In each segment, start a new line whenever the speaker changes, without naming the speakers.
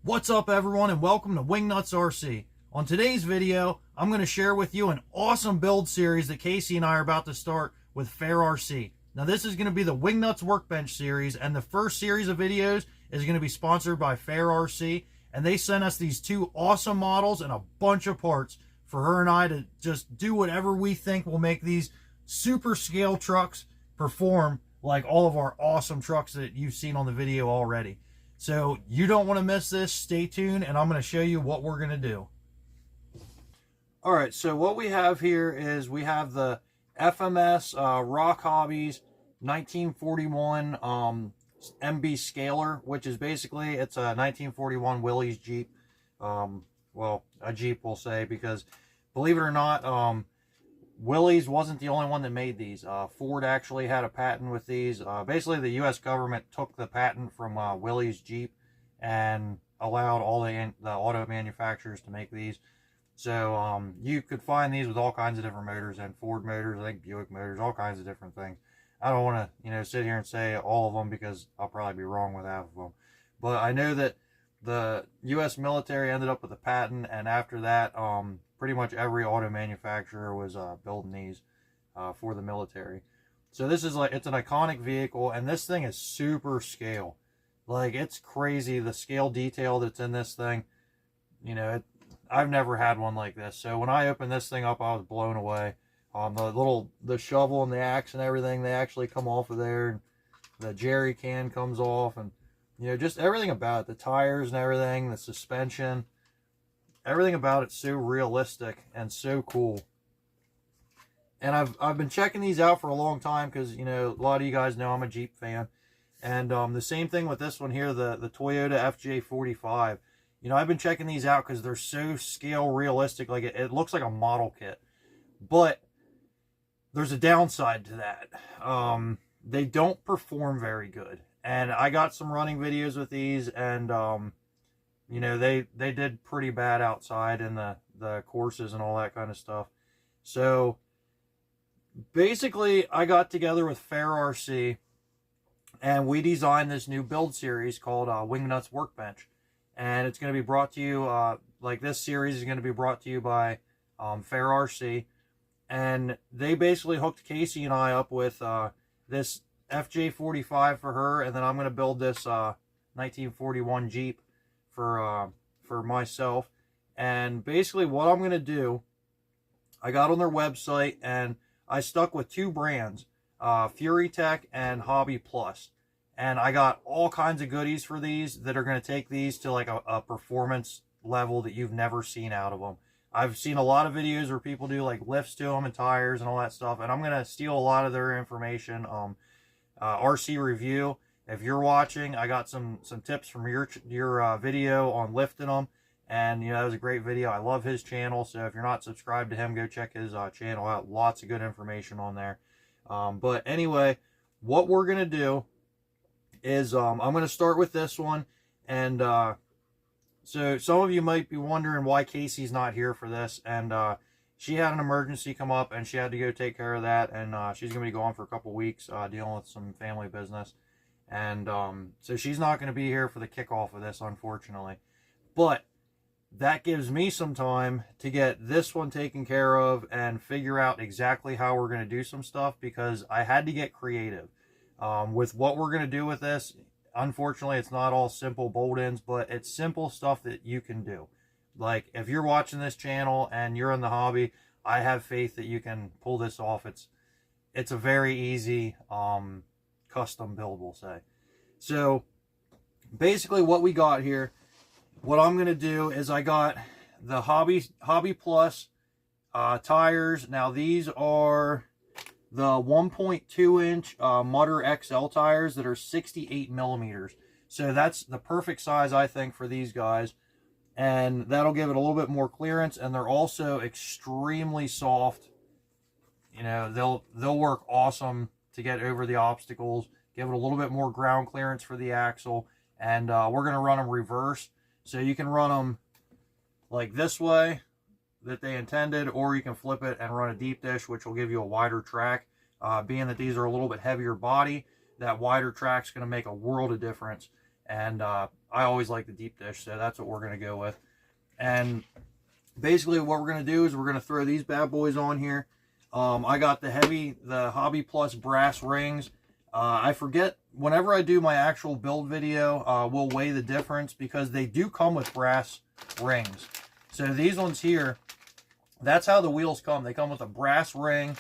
What's up everyone, and welcome to Wingnuts RC. On today's video, I'm going to share with you an awesome build series that Casey and I are about to start with FairRC. Now this is going to be the Wingnuts Workbench series, and the first series of videos is going to be sponsored by FairRC, and they sent us these two awesome models and a bunch of parts for her and I to just do whatever we think will make these super scale trucks perform like all of our awesome trucks that you've seen on the video already. So you don't want to miss this. Stay tuned, and I'm going to show you what we're going to do. All right, so what we have here is we have the FMS Rock Hobbies 1941 MB Scaler, which is basically, it's a 1941 Willys Jeep. Well, a Jeep we'll say, because believe it or not, Willys wasn't the only one that made these. Ford actually had a patent with these. Basically, the U.S. government took the patent from Willys Jeep and allowed all the auto manufacturers to make these. So you could find these with all kinds of different motors, and Ford motors, I think Buick motors, all kinds of different things. I don't want to, sit here and say all of them because I'll probably be wrong with half of them. But I know that the U.S. military ended up with a patent, and after that, pretty much every auto manufacturer was building these for the military. So this is it's an iconic vehicle, and this thing is super scale. Like, it's crazy the scale detail that's in this thing. I've never had one like this. So when I opened this thing up, I was blown away. The shovel and the axe and everything, they actually come off of there, and the jerry can comes off, and just everything about it, the tires and everything, the suspension, everything about it's so realistic and so cool. And I've been checking these out for a long time because, a lot of you guys know I'm a Jeep fan. And the same thing with this one here, the Toyota FJ45. I've been checking these out because they're so scale realistic. Like, it looks like a model kit. But there's a downside to that. They don't perform very good. And I got some running videos with these, and they did pretty bad outside in the courses and all that kind of stuff. So basically, I got together with FairRC, and we designed this new build series called Wingnuts Workbench. And it's going to be brought to you, this series is going to be brought to you by FairRC. And they basically hooked Casey and I up with this FJ45 for her, and then I'm going to build this 1941 Jeep for myself. And basically what I'm going to do, I got on their website and I stuck with two brands, Fury Tech and Hobby Plus. And I got all kinds of goodies for these that are going to take these to like a performance level that you've never seen out of them. I've seen a lot of videos where people do like lifts to them and tires and all that stuff, and I'm going to steal a lot of their information. RC Review, if you're watching, I got some tips from your video on lifting them, and that was a great video. I love his channel, so if you're not subscribed to him, go check his channel out. Lots of good information on there. But anyway, what we're going to do is I'm going to start with this one. And so some of you might be wondering why Casey's not here for this. And she had an emergency come up, and she had to go take care of that. And she's going to be gone for a couple weeks dealing with some family business. And so she's not going to be here for the kickoff of this, unfortunately. But that gives me some time to get this one taken care of and figure out exactly how we're going to do some stuff, because I had to get creative. With what we're going to do with this, unfortunately, it's not all simple bolt-ins, but it's simple stuff that you can do. Like, if you're watching this channel and you're in the hobby, I have faith that you can pull this off. It's a very easy custom build, we'll say. So basically what we got here, what I'm going to do is I got the Hobby Plus tires. Now these are the 1.2 inch Mutter XL tires that are 68 millimeters. So that's the perfect size, I think, for these guys. And that'll give it a little bit more clearance, and they're also extremely soft. They'll work awesome to get over the obstacles, give it a little bit more ground clearance for the axle. And we're going to run them reverse. So you can run them like this way that they intended, or you can flip it and run a deep dish, which will give you a wider track. Being that these are a little bit heavier body, that wider track's going to make a world of difference. And I always like the deep dish, so that's what we're going to go with. And basically what we're going to do is we're going to throw these bad boys on here. I got the Hobby Plus brass rings. I forget, whenever I do my actual build video, we'll weigh the difference because they do come with brass rings. So these ones here, that's how the wheels come. They come with a brass ring,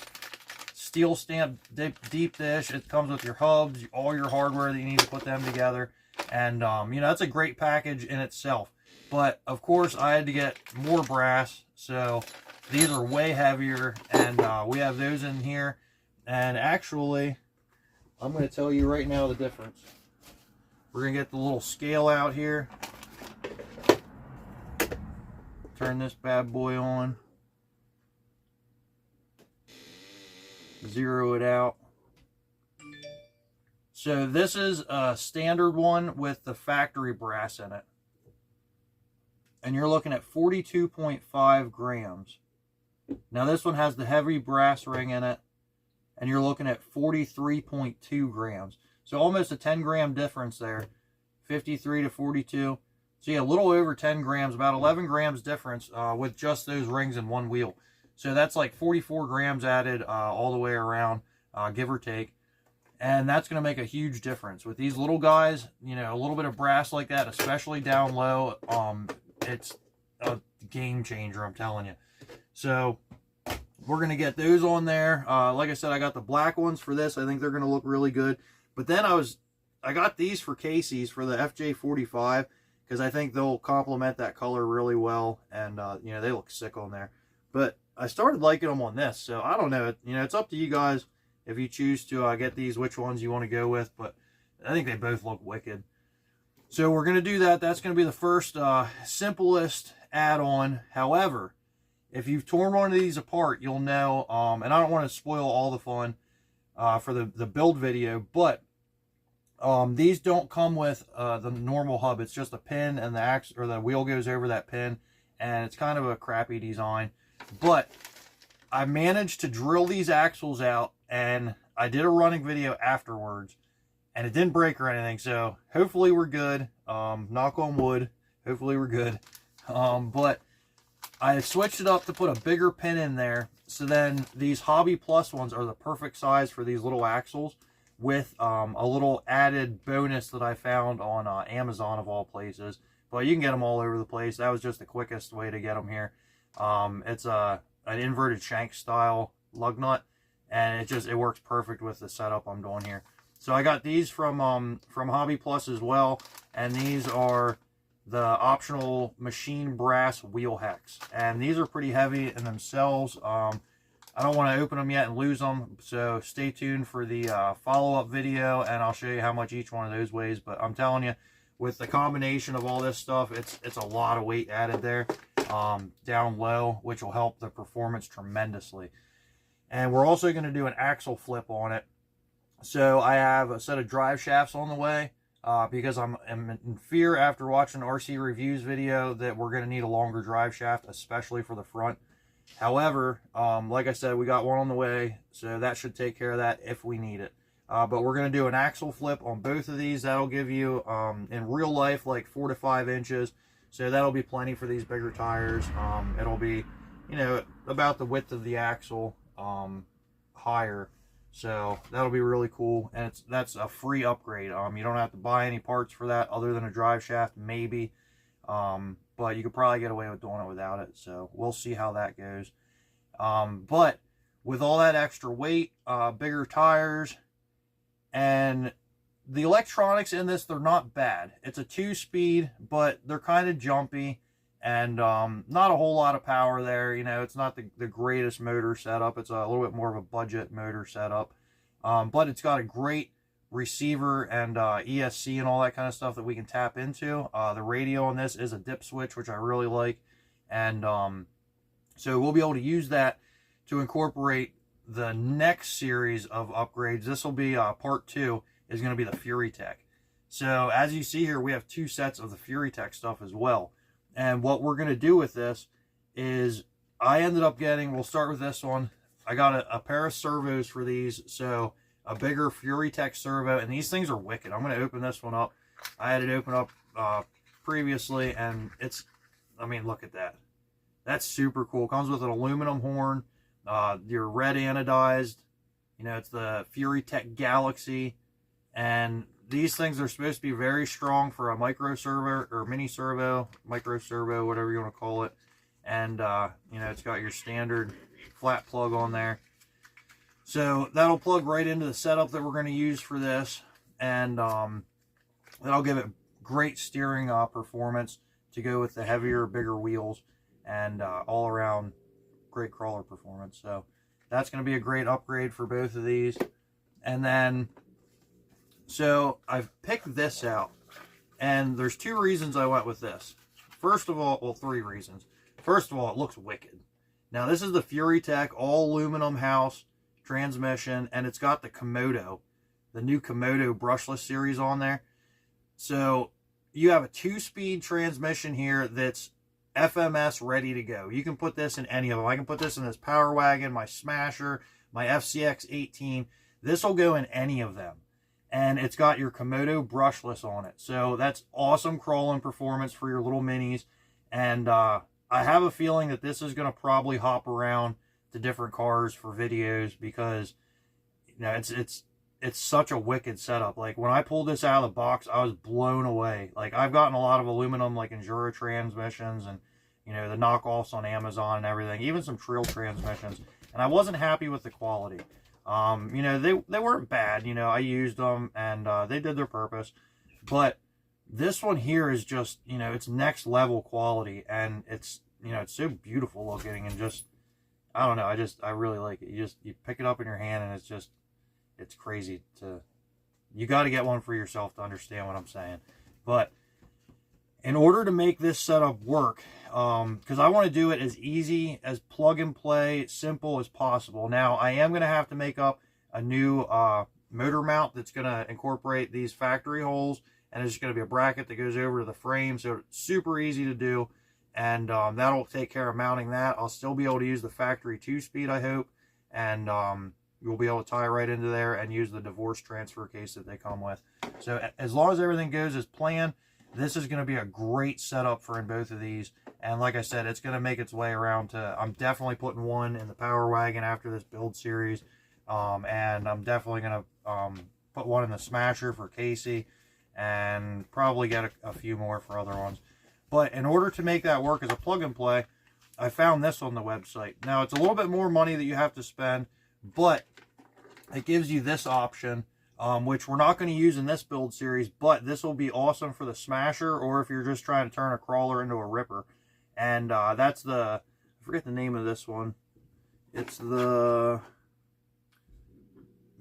steel stamped deep dish. It comes with your hubs, all your hardware that you need to put them together. And, you know, that's a great package in itself. But, of course, I had to get more brass. So these are way heavier. And we have those in here. And actually, I'm going to tell you right now the difference. We're going to get the little scale out here. Turn this bad boy on. Zero it out. So this is a standard one with the factory brass in it. And you're looking at 42.5 grams. Now this one has the heavy brass ring in it. And you're looking at 43.2 grams. So almost a 10 gram difference there. 53 to 42. So yeah, a little over 10 grams, about 11 grams difference with just those rings in one wheel. So that's like 44 grams added all the way around, give or take. And that's going to make a huge difference. With these little guys, you know, a little bit of brass like that, especially down low, it's a game changer, I'm telling you. So we're going to get those on there. Like I said, I got the black ones for this. I think they're going to look really good. But then I got these for Casey's for the FJ45 because I think they'll complement that color really well. And, you know, they look sick on there. But I started liking them on this. So I don't know. You know, it's up to you guys if you choose to get these, which ones you want to go with. But I think they both look wicked. So we're going to do that. That's going to be the first simplest add-on. However, if you've torn one of these apart, you'll know, and I don't want to spoil all the fun for the build video, but these don't come with the normal hub. It's just a pin, and the axe or the wheel goes over that pin, and it's kind of a crappy design. But I managed to drill these axles out, and I did a running video afterwards, and it didn't break or anything. So hopefully we're good. Knock on wood. Hopefully we're good. But I switched it up to put a bigger pin in there. So then these Hobby Plus ones are the perfect size for these little axles with a little added bonus that I found on Amazon of all places. But you can get them all over the place. That was just the quickest way to get them here. It's an inverted shank style lug nut, and it works perfect with the setup I'm doing here. So I got these from Hobby Plus as well, and these are the optional machine brass wheel hex, and these are pretty heavy in themselves. I don't want to open them yet and lose them, so stay tuned for the follow-up video, and I'll show you how much each one of those weighs. But I'm telling you, with the combination of all this stuff, it's a lot of weight added there down low, which will help the performance tremendously. And we're also going to do an axle flip on it. So I have a set of drive shafts on the way because I'm in fear after watching the RC Reviews video that we're going to need a longer drive shaft, especially for the front. However, like I said, we got one on the way, so that should take care of that if we need it. But we're going to do an axle flip on both of these. That'll give you, in real life, like 4 to 5 inches. So that'll be plenty for these bigger tires. It'll be, you know, about the width of the axle higher. So that'll be really cool, and that's a free upgrade. You don't have to buy any parts for that other than a drive shaft, maybe. But you could probably get away with doing it without it. So we'll see how that goes. But with all that extra weight, bigger tires, and the electronics in this, they're not bad. It's a 2-speed, but they're kind of jumpy. And not a whole lot of power there. You know, it's not the greatest motor setup. It's a little bit more of a budget motor setup. But it's got a great receiver and ESC and all that kind of stuff that we can tap into. The radio on this is a dip switch, which I really like. And so we'll be able to use that to incorporate the next series of upgrades. This will be part 2 is going to be the Fury Tech. So as you see here, we have 2 sets of the Fury Tech stuff as well. And what we're going to do with this is I ended up getting, we'll start with this one. I got a pair of servos for these. So a bigger Fury Tech servo. And these things are wicked. I'm going to open this one up. I had it open up previously, and it's, I mean, look at that. That's super cool. Comes with an aluminum horn. Your red anodized. You know, it's the FairRC Galaxy. And these things are supposed to be very strong for a micro servo or mini servo, micro servo, whatever you want to call it. And, you know, it's got your standard flat plug on there. So that'll plug right into the setup that we're going to use for this. And that'll give it great steering performance to go with the heavier, bigger wheels. And all around great crawler performance. So that's going to be a great upgrade for both of these. And then, so I've picked this out, and there's two reasons I went with this. First of all, well, three reasons. First of all, it looks wicked. Now, this is the FairRC all aluminum house transmission, and it's got the Komodo, the new Komodo brushless series on there. So you have a 2-speed transmission here that's FMS ready to go. You can put this in any of them. I can put this in this Power Wagon, my Smasher, my FCX 18. This will go in any of them. And it's got your Komodo brushless on it. So that's awesome crawling performance for your little minis. And I have a feeling that this is going to probably hop around to different cars for videos, because you know it's such a wicked setup. Like, when I pulled this out of the box, I was blown away. Like, I've gotten a lot of aluminum, like Enduro transmissions, and, you know, the knockoffs on Amazon and everything, even some Trail transmissions, and I wasn't happy with the quality. You know, they weren't bad. You know, I used them, and they did their purpose. But this one here is just, you know, it's next level quality, and it's, you know, it's so beautiful looking, and just, I don't know, I really like it. You pick it up in your hand, and it's crazy to, you got to get one for yourself to understand what I'm saying. But in order to make this setup work, because I want to do it as easy, as plug and play, simple as possible. Now, I am going to have to make up a new motor mount that's going to incorporate these factory holes, and it's just going to be a bracket that goes over to the frame, so it's super easy to do. And that'll take care of mounting that. I'll still be able to use the factory 2-speed, I hope, and you'll be able to tie right into there and use the divorce transfer case that they come with. So as long as everything goes as planned, this is going to be a great setup for in both of these. And like I said, it's going to make its way around to, I'm definitely putting one in the Power Wagon after this build series. And I'm definitely going to put one in the Smasher for Casey, and probably get a few more for other ones. But in order to make that work as a plug and play, I found this on the website. Now, it's a little bit more money that you have to spend, but it gives you this option, which we're not going to use in this build series, but this will be awesome for the Smasher, or if you're just trying to turn a crawler into a ripper. And that's the, I forget the name of this one. It's the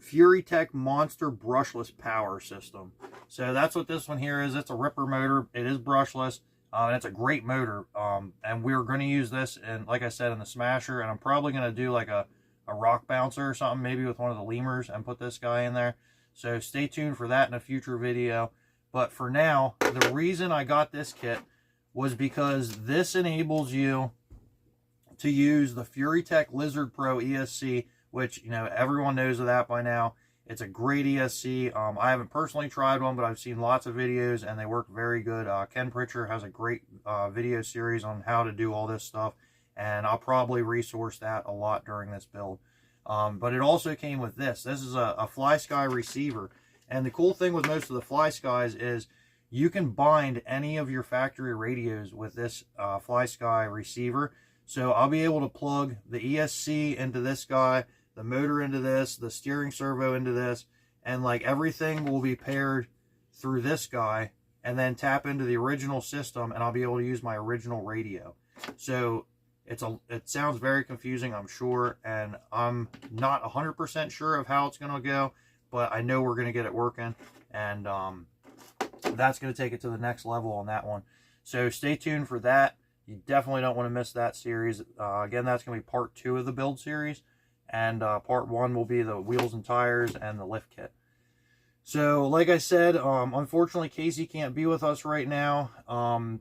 FairRC Monster Brushless Power System. So that's what this one here is. It's a ripper motor. It is brushless. And it's a great motor. And we're going to use this, in, like I said, in the Smasher. And I'm probably going to do like a rock bouncer or something, maybe with one of the lemurs, and put this guy in there. So stay tuned for that in a future video. But for now, the reason I got this kit was because this enables you to use the FairRC Lizard Pro ESC, which, you know, everyone knows of that by now. It's a great ESC. I haven't personally tried one, but I've seen lots of videos, and they work very good. Ken Pritchard has a great video series on how to do all this stuff, and I'll probably resource that a lot during this build. But it also came with this. This is a FlySky receiver, and the cool thing with most of the FlySkys is you can bind any of your factory radios with this FlySky receiver. So I'll be able to plug the ESC into this guy, the motor into this, the steering servo into this, and like everything will be paired through this guy, and then tap into the original system, and I'll be able to use my original radio. So it sounds very confusing, I'm sure, and I'm not 100% sure of how it's going to go, but I know we're going to get it working, and that's going to take it to the next level on that one. So stay tuned for that. You definitely don't want to miss that series. Again, that's going to be part 2 of the build series. And part 1 will be the wheels and tires and the lift kit. So, like I said, unfortunately, Casey can't be with us right now.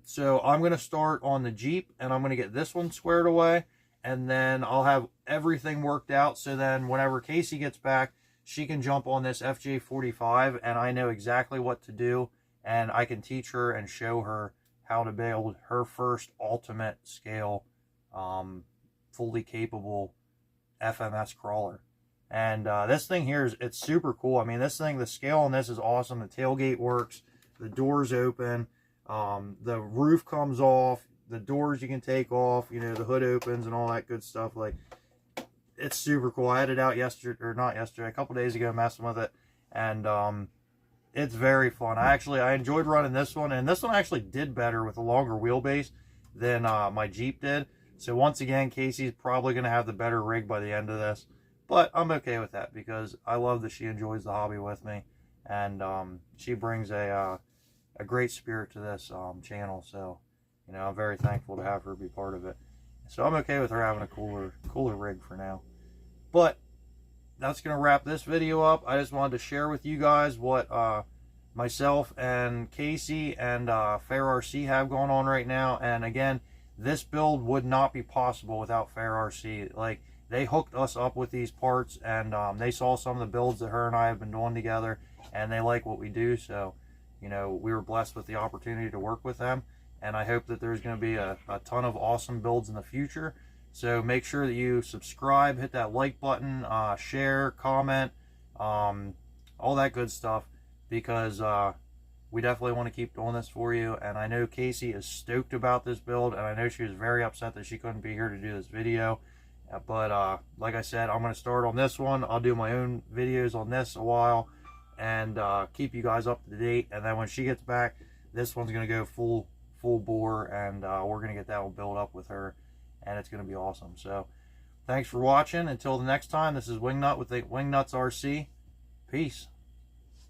So I'm going to start on the Jeep, and I'm going to get this one squared away. And then I'll have everything worked out. So then whenever Casey gets back, she can jump on this FJ45, and I know exactly what to do and I can teach her and show her how to build her first ultimate scale, fully capable FMS crawler. And this thing here it's super cool. I mean, this thing, the scale on this is awesome. The tailgate works, the doors open, the roof comes off, the doors you can take off, you know, the hood opens and all that good stuff. Like, it's super cool. I had it out yesterday, or not yesterday, a couple days ago, messing with it, and it's very fun. I enjoyed running this one, and this one actually did better with a longer wheelbase than my Jeep did. So once again, Casey's probably going to have the better rig by the end of this, but I'm okay with that because I love that she enjoys the hobby with me, and she brings a great spirit to this channel. So, you know, I'm very thankful to have her be part of it. So I'm okay with her having a cooler rig for now. But that's going to wrap this video up. I just wanted to share with you guys what myself and Casey and FairRC have going on right now. And again, this build would not be possible without FairRC. Like, they hooked us up with these parts, and they saw some of the builds that her and I have been doing together, and they like what we do. So, you know, we were blessed with the opportunity to work with them, and I hope that there's going to be a ton of awesome builds in the future. So make sure that you subscribe, hit that like button, share, comment, all that good stuff, because we definitely want to keep doing this for you. And I know Casey is stoked about this build, and I know she was very upset that she couldn't be here to do this video. But like I said, I'm going to start on this one. I'll do my own videos on this a while, and keep you guys up to date. And then when she gets back, this one's going to go full bore, and we're going to get that one built up with her, and it's going to be awesome. So thanks for watching. Until the next time, this is Wingnut with the Wingnuts RC. Peace.